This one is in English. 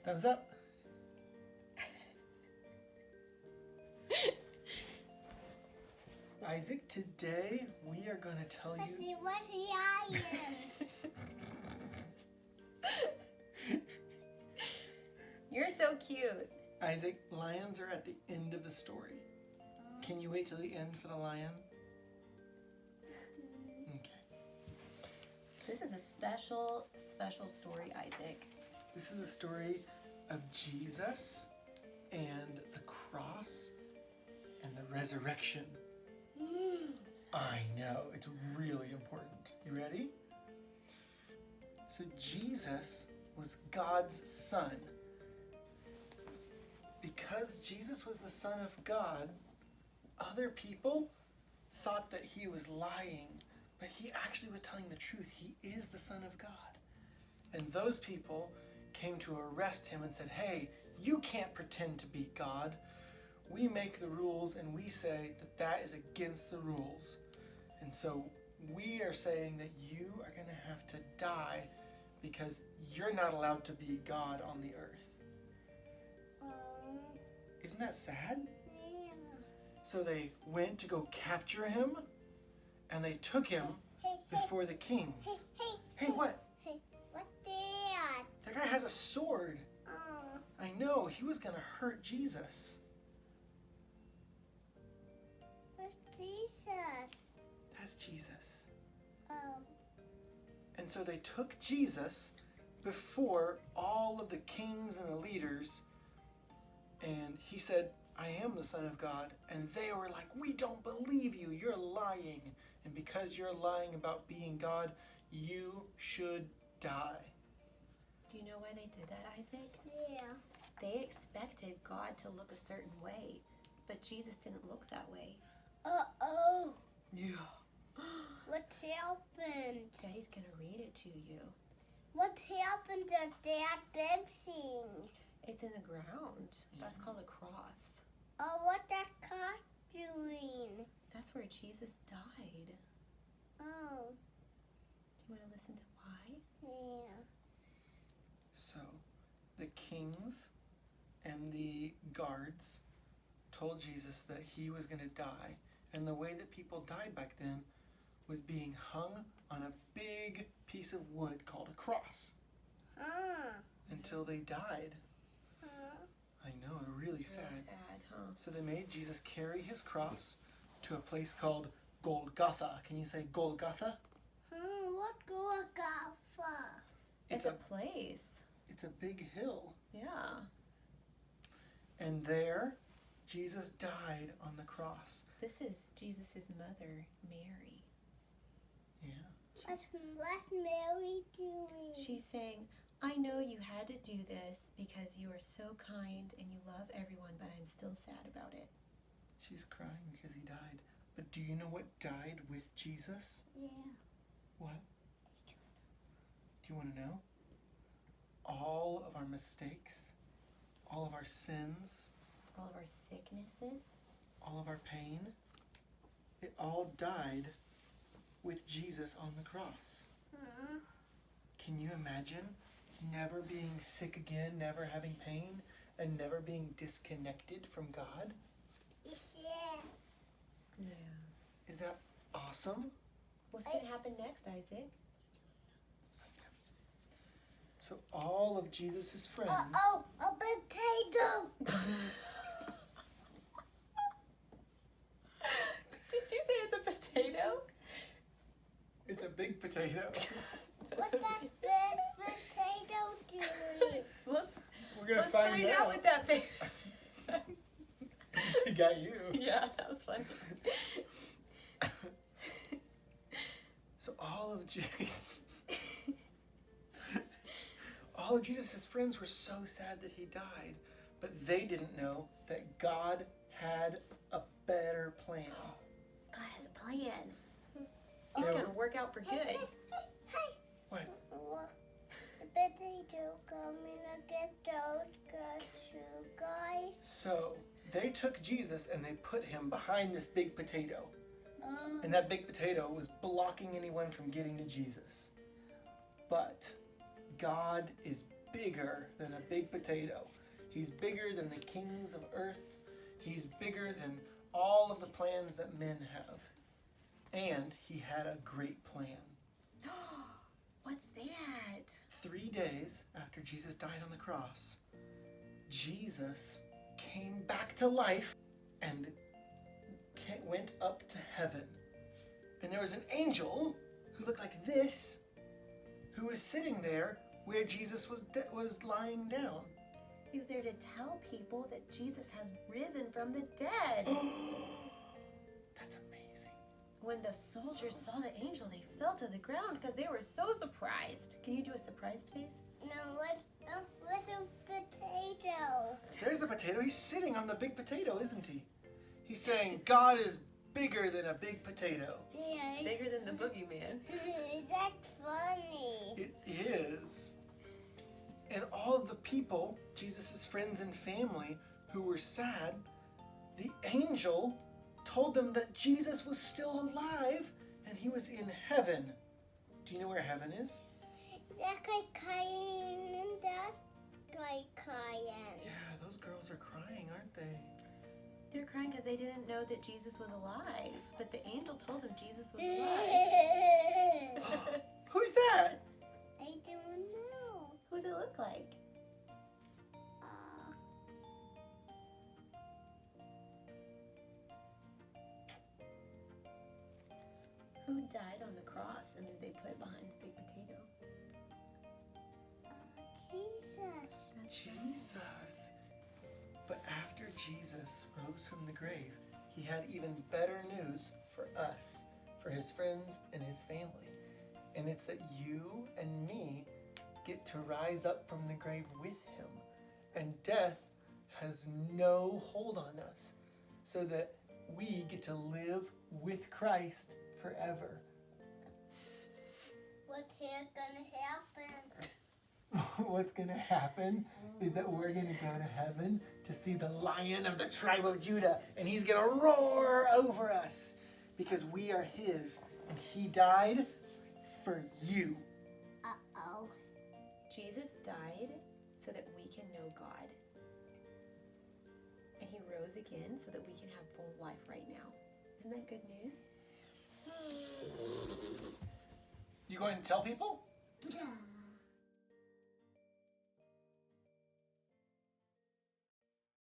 Thumbs up. Isaac, today we are going to tell you... See what the lions. You're so cute. Isaac, lions are at the end of the story. Can you wait till the end for the lion? Okay. This is a special, special story, Isaac. This is the story of Jesus and the cross and the resurrection. I know, it's really important. You ready? So Jesus was God's son. Because Jesus was the Son of God, other people thought that he was lying, but he actually was telling the truth. He is the Son of God. And those people came to arrest him and said, hey, you can't pretend to be God. We make the rules and we say that that is against the rules. And so we are saying that you are going to have to die because you're not allowed to be God on the earth. Isn't that sad? Yeah. So they went to go capture him, and they took him before the kings. Hey, what? Hey, what's that? That guy has a sword. Oh, I know, he was going to hurt Jesus. what's Jesus? That's Jesus. Oh, And so they took Jesus before all of the kings and the leaders, and he said, I am the Son of God. And they were like, we don't believe you. You're lying. And because you're lying about being God, you should die. Do you know why they did that, Isaac? yeah. They expected God to look a certain way, but Jesus didn't look that way. Uh-oh. Yeah. What happened? Daddy's gonna read it to you. What happened to that big thing? It's in the ground. That's called a cross. Oh, what that cost doing? That's where Jesus died. Oh, Do you want to listen to why? yeah. So the kings and the guards told Jesus that he was going to die. And the way that people died back then was being hung on a big piece of wood called a cross Huh. until they died. Huh. I know, really It's really sad. sad, huh? So they made Jesus carry his cross to a place called Golgotha. Can you say Golgotha? What Golgotha? It's a place. It's a big hill. Yeah. And there, Jesus died on the cross. This is Jesus' mother, Mary. Yeah. What's Mary doing? She's saying, I know you had to do this because you are so kind and you love everyone, but I'm still sad about it. She's crying because he died. But do you know what died with Jesus? Yeah. What? Do you want to know? All of our mistakes, all of our sins, All of our sicknesses. all of our pain, it all died with Jesus on the cross. Huh? Can you imagine never being sick again, never having pain, and never being disconnected from God? Yeah. Yeah. Is that awesome? What's going to happen next, Isaac? Let's find out. So all of Jesus' friends... Oh, a potato. Did you say it's a potato? It's a big potato. What's that big potato doing? We're gonna Let's find out. what that big. He got you. Yeah, that was funny. So all of Jesus' friends were so sad that he died, but they didn't know that God had a better plan. God has a plan. He's Yeah. going to work out for good. Hey. What? The potato coming to get those guys. So they took Jesus and they put him behind this big potato. Oh. And that big potato was blocking anyone from getting to Jesus. But God is bigger than a big potato. He's bigger than the kings of earth. He's bigger than all of the plans that men have. And he had a great plan. What's that? 3 days after Jesus died on the cross, Jesus came back to life and went up to heaven. And there was an angel who looked like this, who was sitting there where Jesus was lying down. He was there to tell people that Jesus has risen from the dead. That's amazing. When the soldiers saw the angel, they fell to the ground because they were so surprised. Can you do a surprised face? No, what's a potato? There's the potato. He's sitting on the big potato, isn't he? He's saying, God is bigger than a big potato. Yeah, Bigger than the boogeyman. that's funny. It is. And all of the people, Jesus' friends and family, who were sad, the angel told them that Jesus was still alive and he was in heaven. Do you know where heaven is? That guy crying and that guy crying. Yeah, those girls are crying, aren't they? They're crying because they didn't know that Jesus was alive. But the angel told them Jesus was alive. Who's that? I don't know. Who does it look like? Who died on the cross and then they put behind the big potato? Jesus. Jesus. But after Jesus rose from the grave, he had even better news for us, for his friends and his family. And it's that you and me get to rise up from the grave with him. And death has no hold on us, so that we get to live with Christ forever. What's here gonna happen? What's going to happen is that we're going to go to heaven to see the Lion of the tribe of Judah, and he's going to roar over us because we are his, and he died for you. Uh-oh. Jesus died so that we can know God. And he rose again so that we can have full life right now. Isn't that good news? You going to tell people? Yeah.